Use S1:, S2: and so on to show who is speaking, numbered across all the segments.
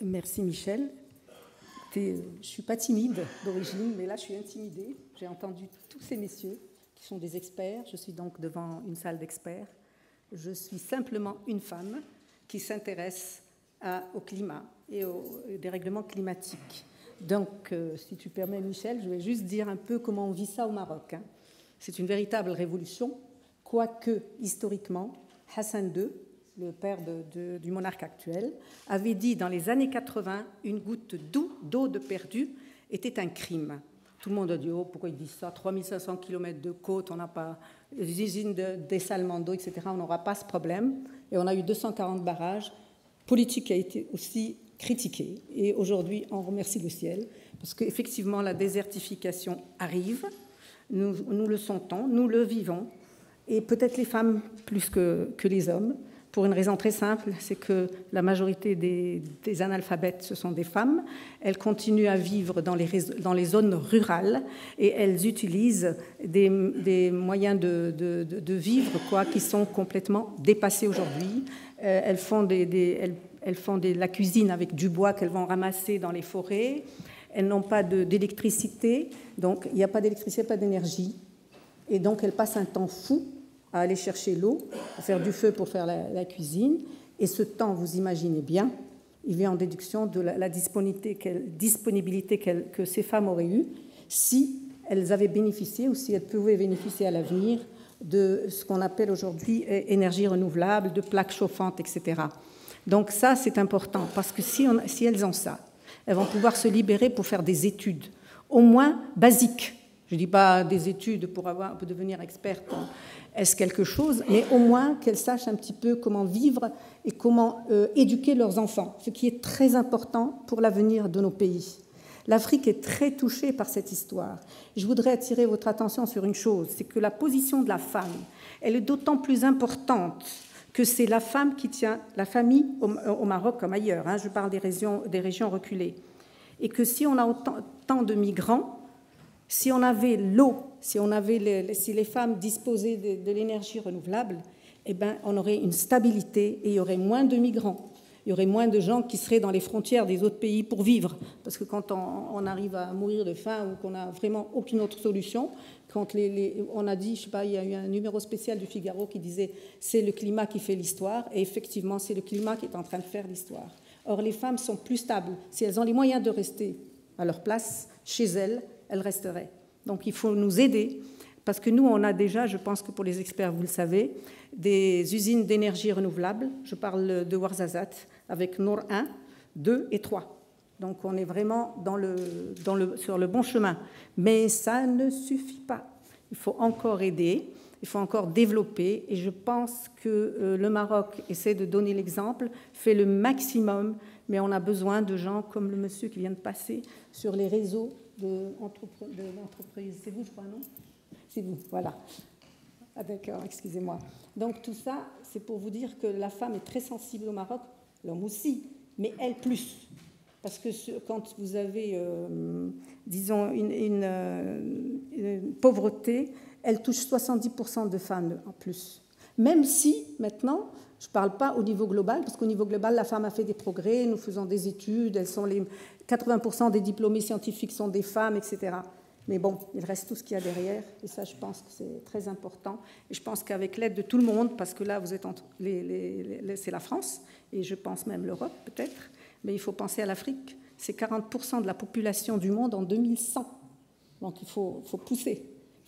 S1: Merci Michel. Je ne suis pas timide d'origine, mais là je suis intimidée. J'ai entendu tous ces messieurs qui sont des experts. Je suis donc devant une salle d'experts. Je suis simplement une femme qui s'intéresse au climat et aux dérèglements climatiques. Donc, si tu permets Michel, je vais juste dire un peu comment on vit ça au Maroc. Hein. C'est une véritable révolution, quoique historiquement, Hassan II, le père du monarque actuel, avait dit dans les années 80, une goutte d'eau de perdue était un crime. Tout le monde a dit, oh, pourquoi ils disent ça, 3500 km de côte, on n'a pas des usines de dessalement d'eau, etc., on n'aura pas ce problème. Et on a eu 240 barrages. Politique a été aussi critiquée. Et aujourd'hui, on remercie le ciel, parce qu'effectivement, la désertification arrive, nous le sentons, nous le vivons, et peut-être les femmes plus que les hommes, pour une raison très simple, c'est que la majorité des analphabètes, ce sont des femmes. Elles continuent à vivre dans les zones rurales et elles utilisent des moyens de vivre qui sont complètement dépassés aujourd'hui. Elles font la cuisine avec du bois qu'elles vont ramasser dans les forêts. Elles n'ont pas d'électricité, donc il n'y a pas d'électricité, pas d'énergie. Et donc elles passent un temps fou à aller chercher l'eau, à faire du feu pour faire la cuisine. Et ce temps, vous imaginez bien, il vient en déduction de la disponibilité que ces femmes auraient eue si elles avaient bénéficié ou si elles pouvaient bénéficier à l'avenir de ce qu'on appelle aujourd'hui énergie renouvelable, de plaques chauffantes, etc. Donc ça, c'est important, parce que si elles ont ça, elles vont pouvoir se libérer pour faire des études, au moins basiques. Je ne dis pas des études pour devenir experte en est-ce quelque chose, mais au moins qu'elles sachent un petit peu comment vivre et comment éduquer leurs enfants, ce qui est très important pour l'avenir de nos pays. L'Afrique est très touchée par cette histoire. Je voudrais attirer votre attention sur une chose, c'est que la position de la femme, elle est d'autant plus importante que c'est la femme qui tient la famille au Maroc comme ailleurs, hein, je parle des régions reculées, et que si on a autant de migrants, si on avait l'eau, si les femmes disposaient de l'énergie renouvelable, eh ben, on aurait une stabilité et il y aurait moins de migrants. Il y aurait moins de gens qui seraient dans les frontières des autres pays pour vivre. Parce que quand on arrive à mourir de faim ou qu'on n'a vraiment aucune autre solution, quand on a dit, je sais pas, il y a eu un numéro spécial du Figaro qui disait « c'est le climat qui fait l'histoire » et effectivement, c'est le climat qui est en train de faire l'histoire. Or, les femmes sont plus stables. Si elles ont les moyens de rester à leur place, chez elles resteraient. Donc il faut nous aider, parce que nous, on a déjà, je pense que pour les experts, vous le savez, des usines d'énergie renouvelable. Je parle de Ouarzazate, avec Nour 1, 2 et 3. Donc on est vraiment sur le bon chemin. Mais ça ne suffit pas. Il faut encore aider, il faut encore développer, et je pense que le Maroc essaie de donner l'exemple, fait le maximum, mais on a besoin de gens comme le monsieur qui vient de passer sur les réseaux de l'entreprise. C'est vous, je crois, non? C'est vous, voilà. Ah, d'accord, excusez-moi. Donc tout ça, c'est pour vous dire que la femme est très sensible au Maroc, l'homme aussi, mais elle plus. Parce que quand vous avez, disons, une pauvreté, elle touche 70% de femmes en plus. Même si, maintenant, je ne parle pas au niveau global, parce qu'au niveau global, la femme a fait des progrès, nous faisons des études, 80% des diplômés scientifiques sont des femmes, etc. Mais bon, il reste tout ce qu'il y a derrière, et ça, je pense que c'est très important. Et je pense qu'avec l'aide de tout le monde, parce que là, vous êtes c'est la France, et je pense même l'Europe, peut-être, mais il faut penser à l'Afrique. C'est 40% de la population du monde en 2100. Donc, il faut pousser.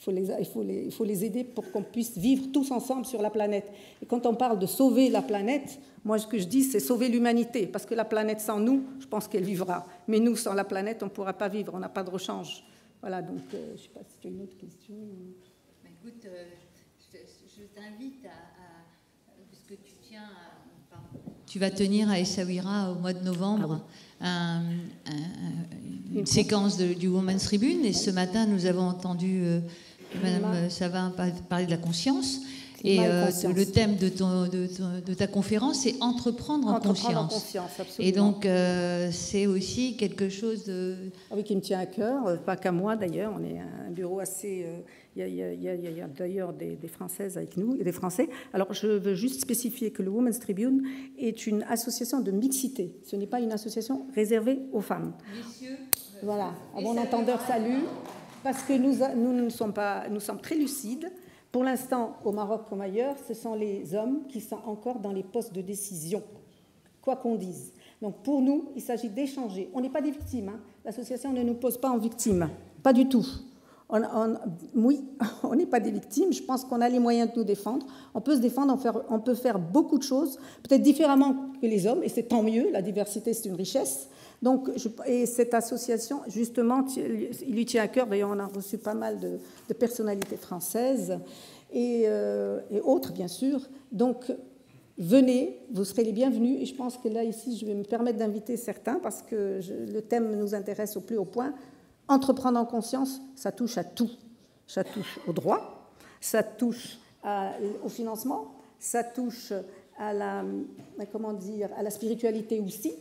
S1: Il faut les aider pour qu'on puisse vivre tous ensemble sur la planète. Et quand on parle de sauver la planète, moi, ce que je dis, c'est sauver l'humanité. Parce que la planète sans nous, je pense qu'elle vivra. Mais nous, sans la planète, on ne pourra pas vivre. On n'a pas de rechange. Voilà, donc, je ne sais pas si tu as une autre question.
S2: Écoute, je t'invite puisque tu tiens tu vas tenir à Essaouira au mois de novembre une séquence du Women's Tribune. Et ce matin, nous avons entendu Madame Savin parler de la conscience. Et le thème de ta conférence, c'est entreprendre en conscience. Et donc, c'est aussi quelque chose de...
S1: Ah oui, qui me tient à cœur, pas qu'à moi d'ailleurs. On est un bureau assez... Il y a d'ailleurs des Françaises avec nous et des Français. Alors, je veux juste spécifier que le Women's Tribune est une association de mixité. Ce n'est pas une association réservée aux femmes.
S2: Messieurs,
S1: voilà, à bon entendeur, salut. Parce que nous sommes très lucides. Pour l'instant, au Maroc comme ailleurs, ce sont les hommes qui sont encore dans les postes de décision, quoi qu'on dise. Donc pour nous, il s'agit d'échanger. On n'est pas des victimes. Hein. L'association ne nous pose pas en victime, pas du tout. Oui, on n'est pas des victimes. Je pense qu'on a les moyens de nous défendre. On peut se défendre, on peut faire beaucoup de choses, peut-être différemment que les hommes, et c'est tant mieux. La diversité, c'est une richesse. Donc, et cette association, justement, il lui tient à cœur. D'ailleurs, on a reçu pas mal de personnalités françaises et autres, bien sûr. Donc, venez, vous serez les bienvenus. Et je pense que là, ici, je vais me permettre d'inviter certains parce que le thème nous intéresse au plus haut point. Entreprendre en conscience, ça touche à tout. Ça touche au droit, ça touche au financement, ça touche à la spiritualité aussi.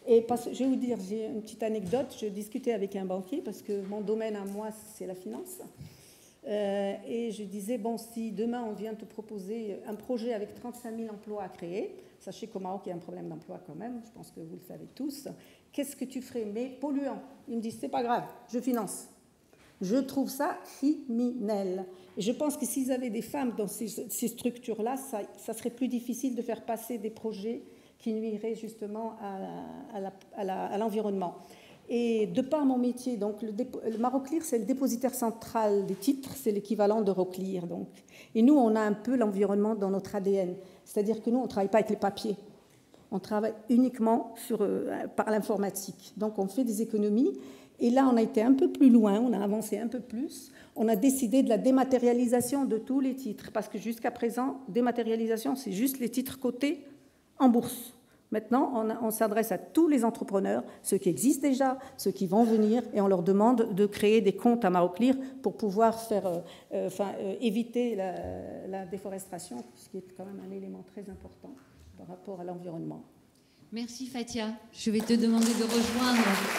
S1: Et je vais vous dire, j'ai une petite anecdote. Je discutais avec un banquier parce que mon domaine à moi, c'est la finance. Et je disais, bon, si demain on vient te proposer un projet avec 35 000 emplois à créer, sachez qu'au Maroc, il y a un problème d'emploi quand même, je pense que vous le savez tous, qu'est-ce que tu ferais? Mais polluant. Il me dit, c'est pas grave, je finance. Je trouve ça criminel. Et je pense que s'ils avaient des femmes dans ces structures-là, ça serait plus difficile de faire passer des projets qui nuiraient justement à l'environnement. Et de par mon métier, donc le Maroclear, c'est le dépositaire central des titres, c'est l'équivalent d'Euroclear. Donc. Et nous, on a un peu l'environnement dans notre ADN. C'est-à-dire que nous, on ne travaille pas avec les papiers. On travaille uniquement par l'informatique. Donc, on fait des économies. Et là, on a été un peu plus loin, on a avancé un peu plus. On a décidé de la dématérialisation de tous les titres. Parce que jusqu'à présent, dématérialisation, c'est juste les titres cotés en bourse. Maintenant, on s'adresse à tous les entrepreneurs, ceux qui existent déjà, ceux qui vont venir, et on leur demande de créer des comptes à Maroclear pour pouvoir éviter la déforestation, ce qui est quand même un élément très important par rapport à l'environnement.
S2: Merci Fatia. Je vais te demander de rejoindre